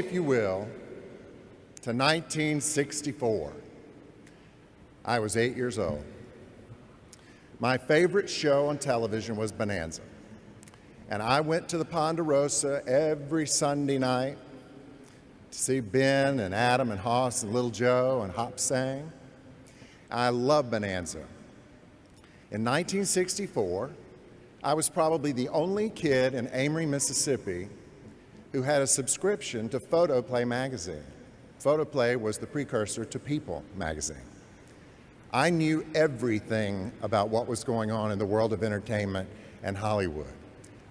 if you will, to 1964. I was 8 years old. My favorite show on television was Bonanza. And I went to the Ponderosa every Sunday night to see Ben and Adam and Hoss and Little Joe and Hop Sang. I love Bonanza. In 1964, I was probably the only kid in Amory, Mississippi who had a subscription to Photoplay magazine. Photoplay was the precursor to People magazine. I knew everything about what was going on in the world of entertainment and Hollywood.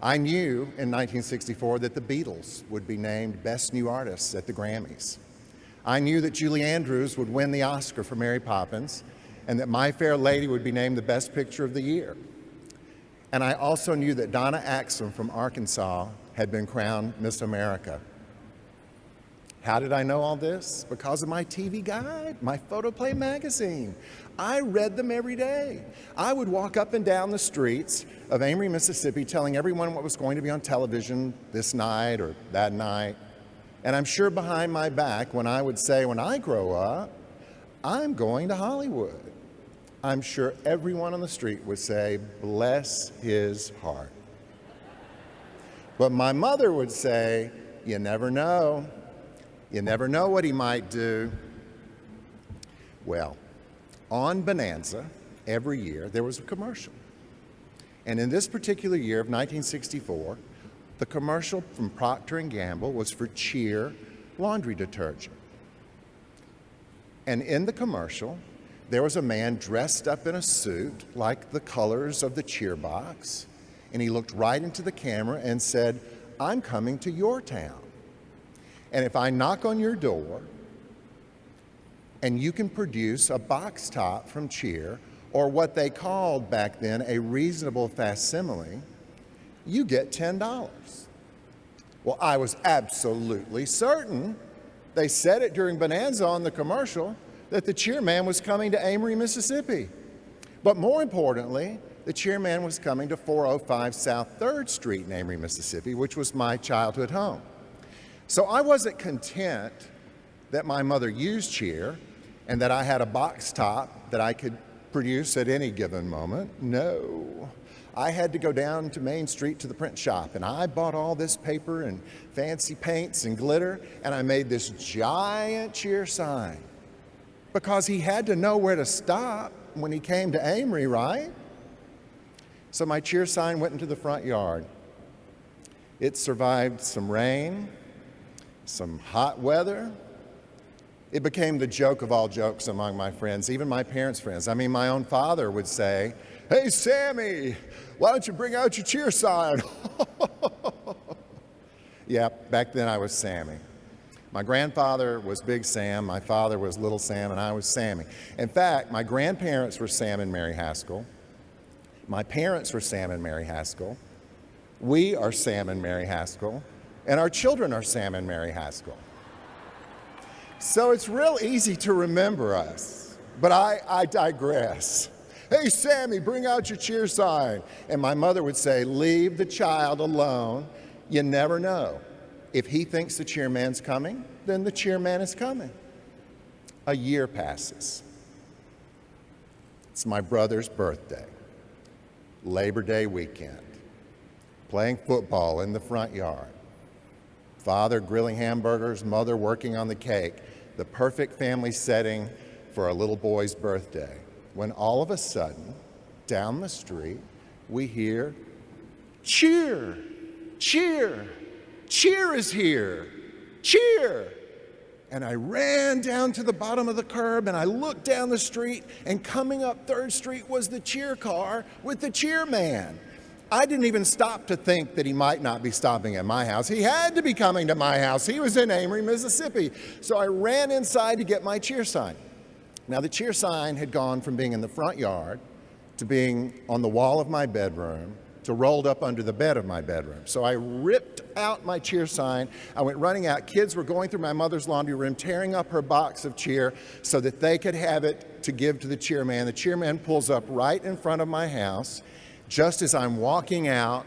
I knew in 1964 that the Beatles would be named Best New Artists at the Grammys. I knew that Julie Andrews would win the Oscar for Mary Poppins and that My Fair Lady would be named the Best Picture of the Year. And I also knew that Donna Axum from Arkansas had been crowned Miss America. How did I know all this? Because of my TV Guide, my Photoplay magazine. I read them every day. I would walk up and down the streets of Amory, Mississippi, telling everyone what was going to be on television this night or that night. And I'm sure behind my back, when I would say, when I grow up, I'm going to Hollywood, I'm sure everyone on the street would say, bless his heart. But my mother would say, you never know. You never know what he might do. Well, on Bonanza, every year, there was a commercial. And in this particular year of 1964, the commercial from Procter & Gamble was for Cheer laundry detergent. And in the commercial, there was a man dressed up in a suit like the colors of the Cheer box, and he looked right into the camera and said, I'm coming to your town. And if I knock on your door and you can produce a box top from Cheer, or what they called back then a reasonable facsimile, you get $10. Well, I was absolutely certain, they said it during Bonanza on the commercial, that the Cheer man was coming to Amory, Mississippi. But more importantly, the Cheer man was coming to 405 South 3rd Street in Amory, Mississippi, which was my childhood home. So I wasn't content that my mother used Cheer and that I had a box top that I could produce at any given moment. No. I had to go down to Main Street to the print shop, and I bought all this paper and fancy paints and glitter, and I made this giant Cheer sign because he had to know where to stop when he came to Amory, right? So my Cheer sign went into the front yard. It survived some rain, some hot weather. It became the joke of all jokes among my friends, even my parents' friends. I mean, my own father would say, hey, Sammy, why don't you bring out your Cheer sign? Yeah, back then I was Sammy. My grandfather was Big Sam, my father was Little Sam, and I was Sammy. In fact, my grandparents were Sam and Mary Haskell. My parents were Sam and Mary Haskell. We are Sam and Mary Haskell. And our children are Sam and Mary Haskell. So it's real easy to remember us, but I digress. Hey, Sammy, bring out your Cheer sign. And my mother would say, leave the child alone. You never know. If he thinks the Cheer man's coming, then the Cheer man is coming. A year passes. It's my brother's birthday, Labor Day weekend, playing football in the front yard. Father grilling hamburgers, mother working on the cake, the perfect family setting for a little boy's birthday. When all of a sudden, down the street, we hear, Cheer, Cheer, Cheer is here, Cheer. And I ran down to the bottom of the curb and I looked down the street, and coming up 3rd Street was the Cheer car with the Cheer man. I didn't even stop to think that he might not be stopping at my house. He had to be coming to my house. He was in Amory, Mississippi. So I ran inside to get my Cheer sign. Now, the Cheer sign had gone from being in the front yard to being on the wall of my bedroom to rolled up under the bed of my bedroom. So I ripped out my Cheer sign. I went running out. Kids were going through my mother's laundry room, tearing up her box of Cheer so that they could have it to give to the Cheer man. The Cheer man pulls up right in front of my house. Just as I'm walking out,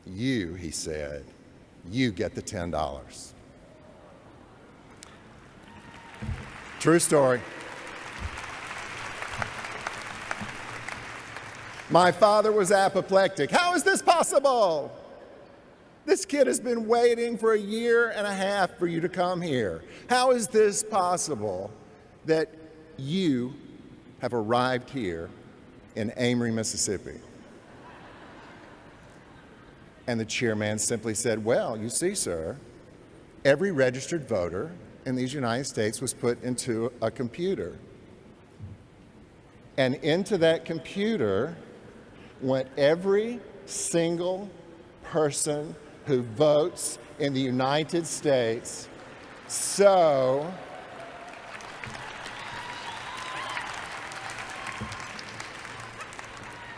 You, he said, you get the $10. True story. My father was apoplectic. How is this possible? This kid has been waiting for 1.5 years for you to come here. How is this possible that you have arrived here in Amory, Mississippi? And the chairman simply said, well, you see, sir, every registered voter in these United States was put into a computer. And into that computer went every single person who votes in the United States. So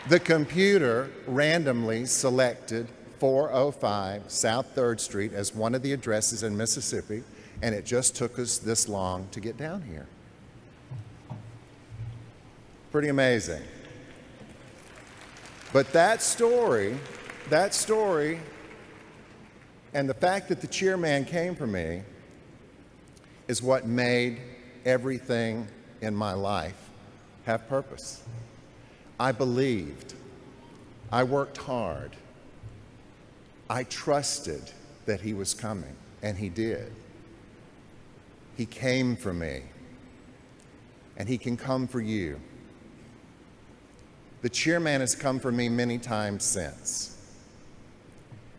the computer randomly selected 405 South 3rd Street as one of the addresses in Mississippi, and it just took us this long to get down here. Pretty amazing. But that story, and the fact that the chairman came for me is what made everything in my life have purpose. I believed. I worked hard. I trusted that he was coming, and he did. He came for me, and he can come for you. The chairman has come for me many times since.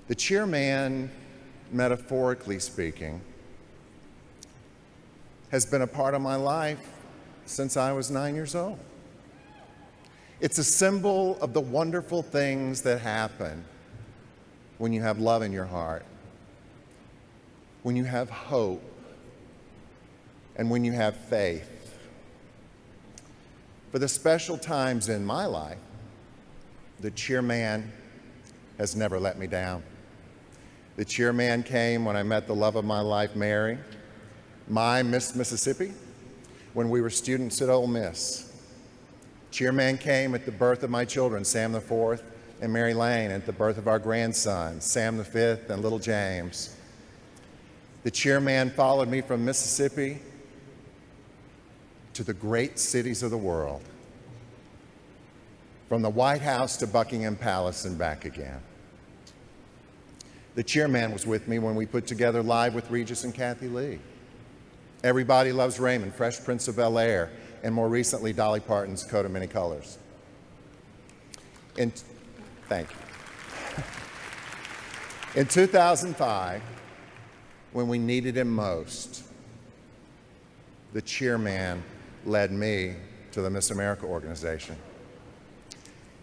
The chairman, metaphorically speaking, has been a part of my life since I was 9 years old. It's a symbol of the wonderful things that happen when you have love in your heart, when you have hope, and when you have faith. For the special times in my life, the chairman has never let me down. The chairman came when I met the love of my life, Mary, my Miss Mississippi, when we were students at Ole Miss. Chairman came at the birth of my children, Sam the Fourth and Mary Lane, at the birth of our grandsons, Sam the Fifth and little James. The chairman followed me from Mississippi to the great cities of the world, from the White House to Buckingham Palace and back again. The chairman was with me when we put together Live with Regis and Kathy Lee, Everybody Loves Raymond, Fresh Prince of Bel-Air, and more recently, Dolly Parton's Coat of Many Colors. Thank you. In 2005, when we needed him most, the chairman led me to the Miss America organization.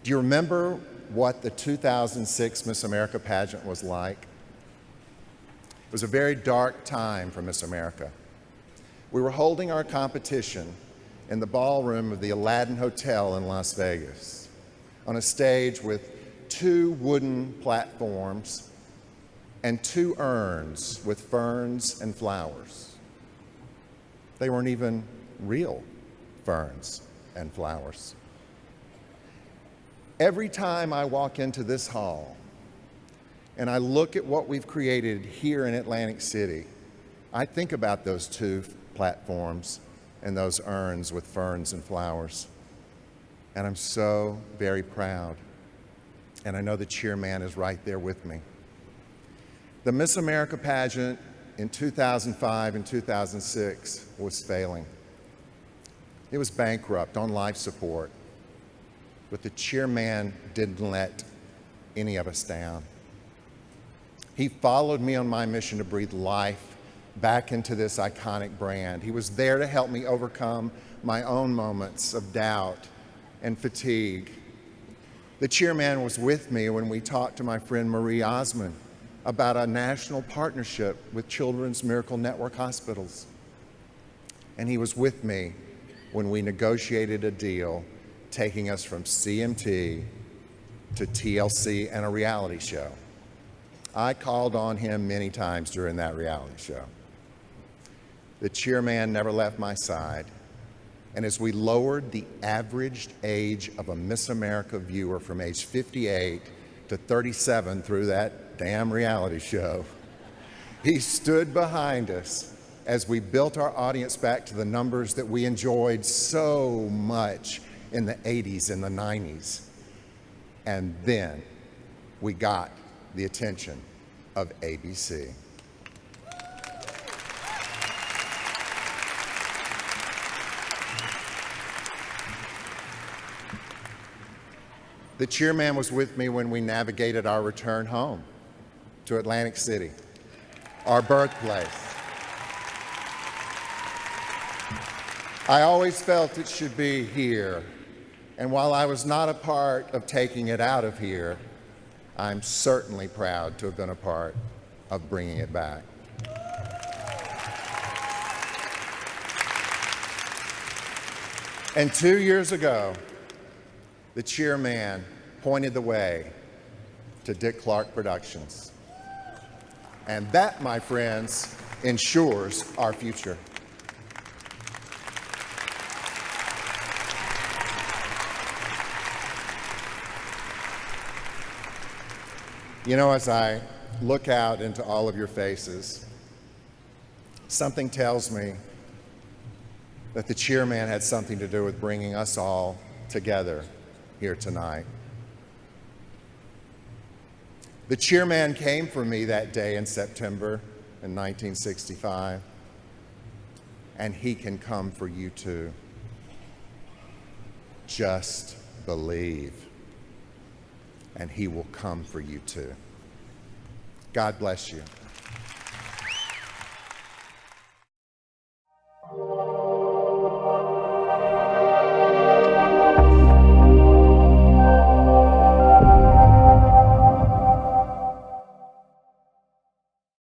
Do you remember what the 2006 Miss America pageant was like? It was a very dark time for Miss America. We were holding our competition in the ballroom of the Aladdin Hotel in Las Vegas, on a stage with 2 wooden platforms and 2 urns with ferns and flowers. They weren't even real ferns and flowers. Every time I walk into this hall and I look at what we've created here in Atlantic City, I think about those 2 platforms and those urns with ferns and flowers. And I'm so very proud. And I know the chairman is right there with me. The Miss America pageant in 2005 and 2006 was failing. It was bankrupt, on life support. But the chairman didn't let any of us down. He followed me on my mission to breathe life back into this iconic brand. He was there to help me overcome my own moments of doubt and fatigue. The chairman was with me when we talked to my friend Marie Osmond about a national partnership with Children's Miracle Network hospitals. And he was with me when we negotiated a deal taking us from CMT to TLC and a reality show. I called on him many times during that reality show. The chairman never left my side. And as we lowered the average age of a Miss America viewer from age 58 to 37 through that damn reality show. He stood behind us as we built our audience back to the numbers that we enjoyed so much in the 80s and the 90s. And then we got the attention of ABC. The chairman was with me when we navigated our return home to Atlantic City, our birthplace. I always felt it should be here, and while I was not a part of taking it out of here, I'm certainly proud to have been a part of bringing it back. And 2 years ago, the chairman pointed the way to Dick Clark Productions. And that, my friends, ensures our future. You know, as I look out into all of your faces, something tells me that the chairman had something to do with bringing us all together here tonight. The chairman came for me that day in September in 1965, and he can come for you too. Just believe, and he will come for you too. God bless you.